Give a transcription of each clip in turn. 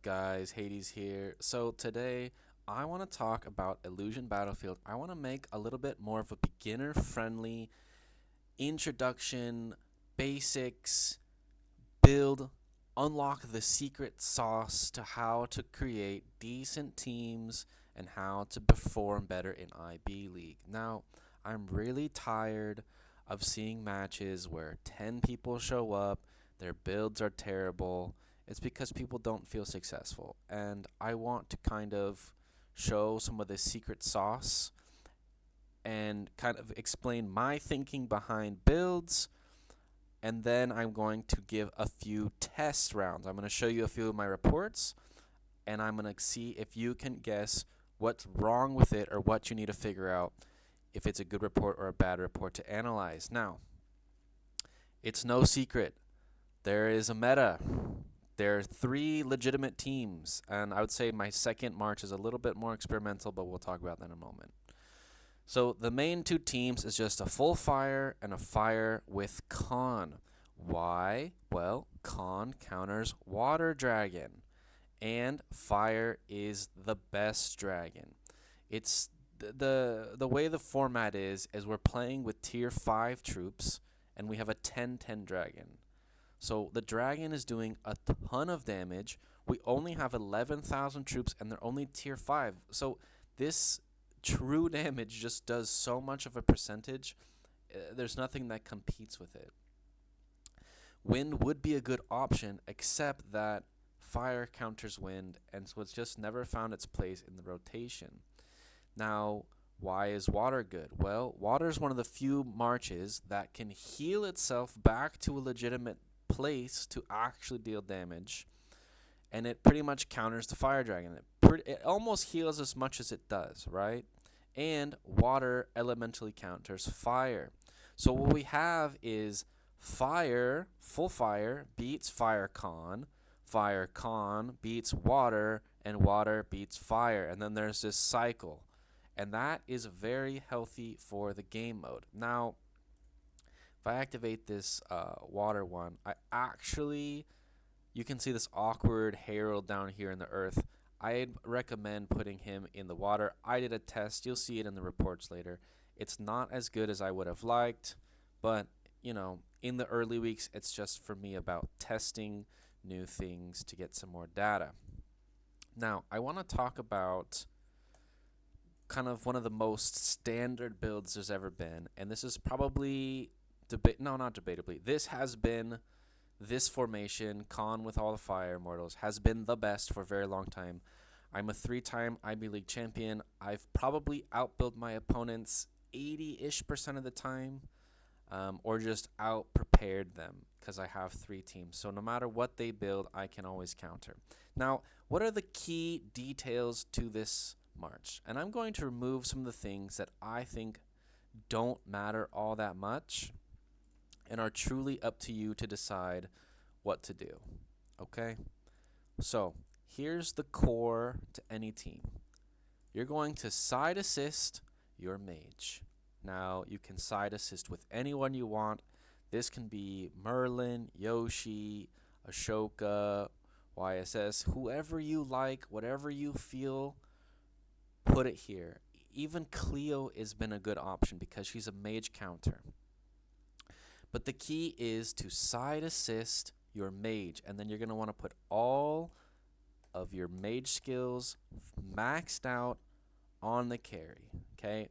guys? Hades here. So today I want to talk about Illusion Battlefield. I want to make a little bit more of a beginner friendly introduction, basics, build, unlock the secret sauce to how to create decent teams and how to perform better in IB League. Now, I'm really tired of seeing matches where 10 people show up, their builds are terrible. It's because people don't feel successful. And I want to kind of show some of the secret sauce and kind of explain my thinking behind builds, and then I'm going to give a few test rounds. I'm going to show you a few of my reports, and I'm going to see if you can guess what's wrong with it or what you need to figure out if it's a good report or a bad report to analyze. Now, it's no secret. There is a meta. There are 3 legitimate teams, and I would say my second March is a little bit more experimental, but we'll talk about that in a moment. So the main 2 teams is just a full fire and a fire with Con. Why? Well, Con counters Water Dragon, and fire is the best dragon. It's the way the format is we're playing with tier 5 troops, and we have a 10-10 dragon. So the dragon is doing a ton of damage. We only have 11,000 troops, and they're only tier 5. So this true damage just does so much of a percentage. There's nothing that competes with it. Wind would be a good option, except that fire counters wind, and so it's just never found its place in the rotation. Now, why is water good? Well, water is one of the few marches that can heal itself back to a legitimate place to actually deal damage, and it pretty much counters the fire dragon. It almost heals as much as it does, right? And water elementally counters fire. So what we have is fire, full fire, beats fire con beats water, and water beats fire. And then there's this cycle. And that is very healthy for the game mode. Now, if I activate this water one, you can see this awkward herald down here in the earth. I'd recommend putting him in the water. I did a test. You'll see it in the reports later. It's not as good as I would have liked, but, in the early weeks, it's just for me about testing new things to get some more data. Now, I want to talk about kind of one of the most standard builds there's ever been, and this is probably not debatably. This formation, Con with all the fire immortals, has been the best for a very long time. I'm a 3-time IB League champion. I've probably outbuilt my opponents 80-ish% of the time, or just out-prepared them because I have 3 teams. So no matter what they build, I can always counter. Now, what are the key details to this march? And I'm going to remove some of the things that I think don't matter all that much and are truly up to you to decide what to do. Okay? So, here's the core to any team. You're going to side assist your mage. Now, you can side assist with anyone you want. This can be Merlin, Yoshi, Ashoka, YSS, whoever you like, whatever you feel, put it here. Even Cleo has been a good option because she's a mage counter. But the key is to side assist your mage, and then you're going to want to put all of your mage skills maxed out on the carry, okay?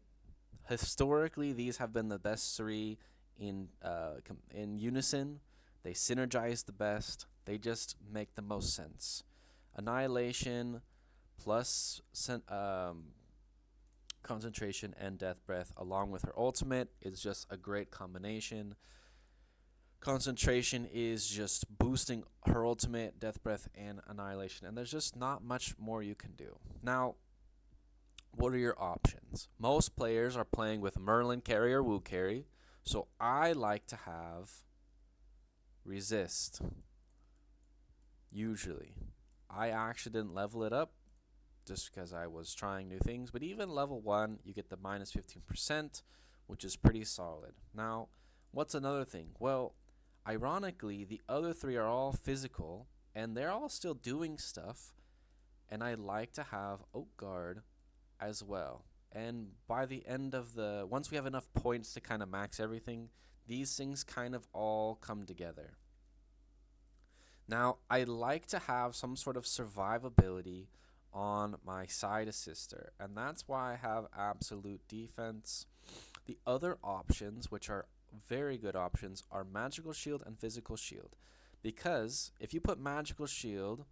Historically, these have been the best 3 in unison. They synergize the best. They just make the most sense. Annihilation plus concentration and death breath along with her ultimate is just a great combination. Concentration is just boosting her ultimate, death breath, and annihilation, and there's just not much more you can do. Now, what are your options? Most players are playing with Merlin carry or Wu carry, so I like to have resist. Usually. I actually didn't level it up just because I was trying new things, but even level 1, you get the minus 15%, which is pretty solid. Now, what's another thing? Well, ironically, the other 3 are all physical, and they're all still doing stuff, and I like to have Oak Guard as well. And by the end of once we have enough points to kind of max everything, these things kind of all come together. Now, I like to have some sort of survivability on my side assister, and that's why I have absolute defense. The other options, which are very good options, are magical shield and physical shield. Because if you put magical shield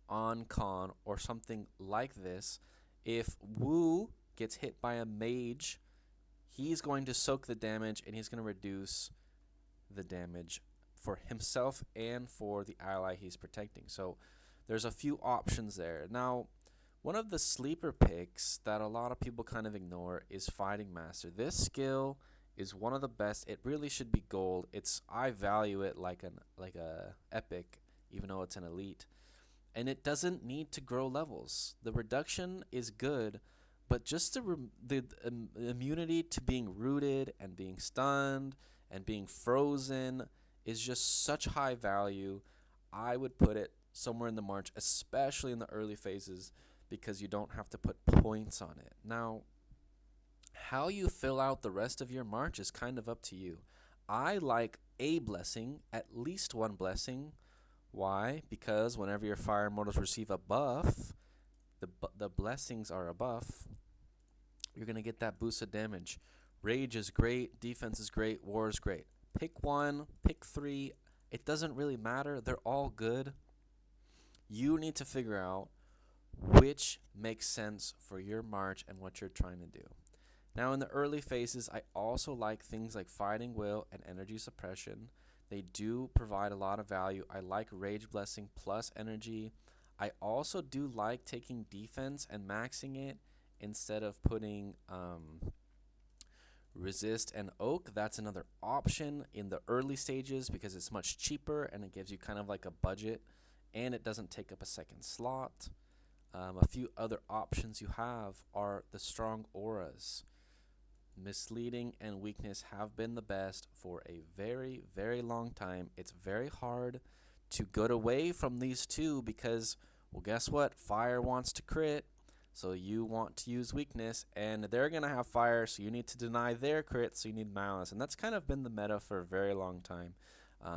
on Con or something like this, if Wu gets hit by a mage, he's going to soak the damage and he's going to reduce the damage for himself and for the ally he's protecting. So there's a few options there. Now, one of the sleeper picks that a lot of people kind of ignore is Fighting Master. This skill is one of the best. It really should be gold. I value it like a epic, even though it's an elite. And it doesn't need to grow levels. The reduction is good, but just the immunity to being rooted and being stunned and being frozen is just such high value. I would put it somewhere in the March, especially in the early phases, because you don't have to put points on it. Now, how you fill out the rest of your March is kind of up to you. I like a blessing, at least one blessing. Why? Because whenever your fire immortals receive a buff, the blessings are a buff, you're going to get that boost of damage. Rage is great, defense is great, war is great. Pick one, pick three. It doesn't really matter. They're all good. You need to figure out which makes sense for your March and what you're trying to do. Now, in the early phases, I also like things like Fighting Will and Energy Suppression. They do provide a lot of value. I like Rage Blessing plus Energy. I also do like taking defense and maxing it instead of putting Resist and Oak. That's another option in the early stages because it's much cheaper and it gives you kind of like a budget and it doesn't take up a second slot. A few other options you have are the Strong Auras. Misleading and Weakness have been the best for a very, very long time. It's very hard to get away from these two because, well, guess what? Fire wants to crit, so you want to use Weakness, and they're going to have Fire, so you need to deny their crit, so you need Malice. And that's kind of been the meta for a very long time.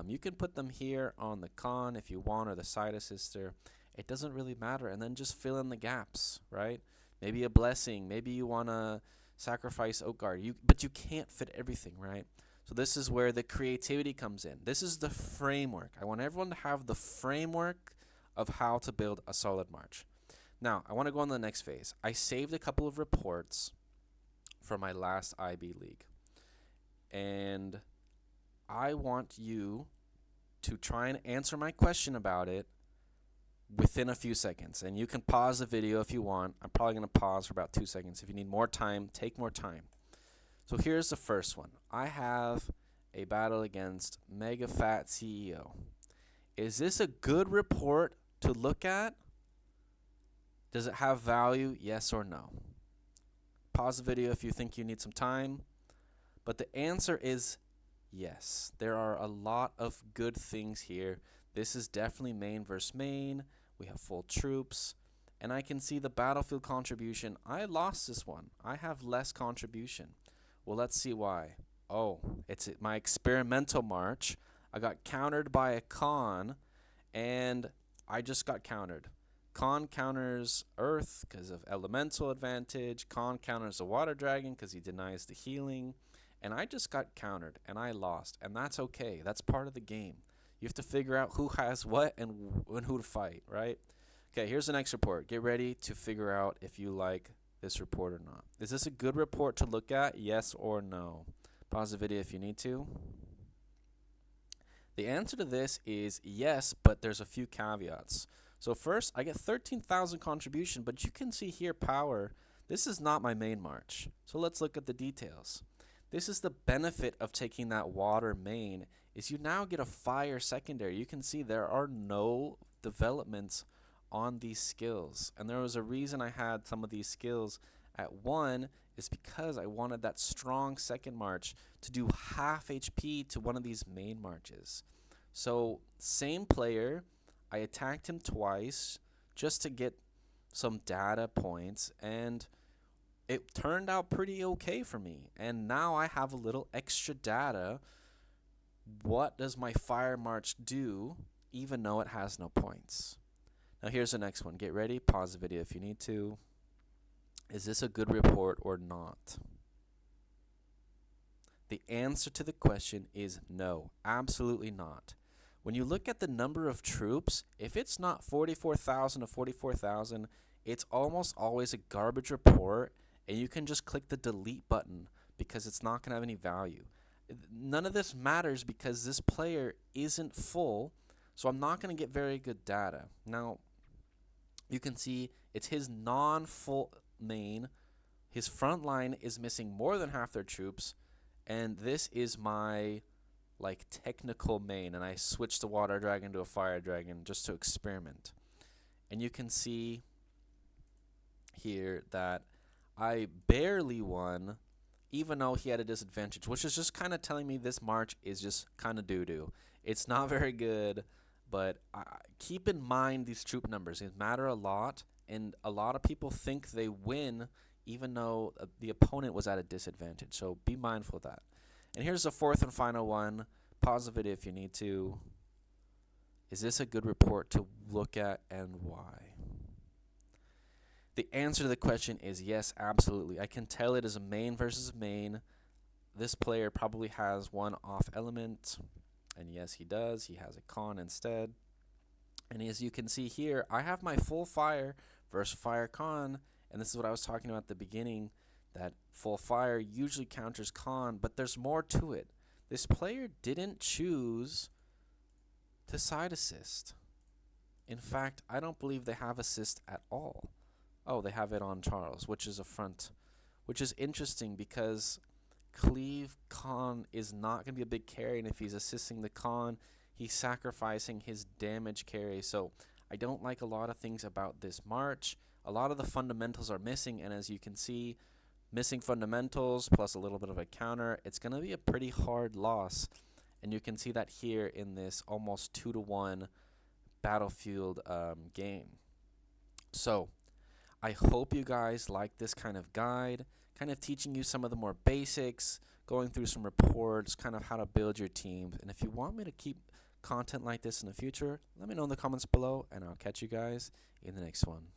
You can put them here on the Con if you want, or the side assister. It doesn't really matter, and then just fill in the gaps, right? Maybe a blessing. Maybe you want to sacrifice Oak Guard. But you can't fit everything, right? So this is where the creativity comes in. This is the framework. I want everyone to have the framework of how to build a solid March. Now, I want to go on to the next phase. I saved a couple of reports from my last IB league. And I want you to try and answer my question about it within a few seconds. And you can pause the video if you want. I'm probably going to pause for about 2 seconds. If you need more time, take more time. So here's the first one. I have a battle against Mega Fat CEO. Is this a good report to look at? Does it have value? Yes or no? Pause the video if you think you need some time. But the answer is yes. There are a lot of good things here. This is definitely main versus main. We have full troops. And I can see the battlefield contribution. I lost this one. I have less contribution. Well, let's see why. Oh, it's my experimental March. I got countered by a Con, and I just got countered. Con counters Earth because of elemental advantage. Con counters the Water Dragon because he denies the healing. And I just got countered, and I lost. And that's okay. That's part of the game. You have to figure out who has what and who to fight, right? Okay, here's the next report. Get ready to figure out if you like this report or not. Is this a good report to look at? Yes or no? Pause the video if you need to. The answer to this is yes, but there's a few caveats. So first, I get 13,000 contribution, but you can see here power. This is not my main March. So let's look at the details. This is the benefit of taking that water main, is you now get a fire secondary. You can see there are no developments on these skills. And there was a reason I had some of these skills at 1 is because I wanted that strong second March to do half HP to one of these main Marches. So same player, I attacked him twice, just to get some data points, and it turned out pretty okay for me. And now I have a little extra data. What does my fire march do, even though it has no points? Now here's the next one. Get ready. Pause the video if you need to. Is this a good report or not? The answer to the question is no, absolutely not. When you look at the number of troops, if it's not 44,000 to 44,000, it's almost always a garbage report, and you can just click the delete button because it's not going to have any value. None of this matters because this player isn't full, so I'm not going to get very good data. Now, you can see it's his non-full main. His front line is missing more than half their troops, and this is my technical main, and I switched the water dragon to a fire dragon just to experiment. And you can see here that I barely won, even though he had a disadvantage, which is just kind of telling me this march is just kind of doo-doo. It's not very good, but keep in mind these troop numbers. They matter a lot, and a lot of people think they win even though the opponent was at a disadvantage. So be mindful of that. And here's the fourth and final one. Pause the video if you need to. Is this a good report to look at, and why? The answer to the question is yes, absolutely. I can tell it is a main versus main. This player probably has one off element, and yes, he does. He has a con instead. And as you can see here, I have my full fire versus fire con, and this is what I was talking about at the beginning, that full fire usually counters con, but there's more to it. This player didn't choose to side assist. In fact, I don't believe they have assist at all. Oh, they have it on Charles, which is a front, which is interesting because cleave con is not going to be a big carry, and if he's assisting the con, he's sacrificing his damage carry. So I don't like a lot of things about this march. A lot of the fundamentals are missing, and as you can see, missing fundamentals plus a little bit of a counter, it's going to be a pretty hard loss. And you can see that here in this almost 2-to-1 battlefield game. So I hope you guys like this kind of guide, kind of teaching you some of the more basics, going through some reports, kind of how to build your teams. And if you want me to keep content like this in the future, let me know in the comments below, and I'll catch you guys in the next one.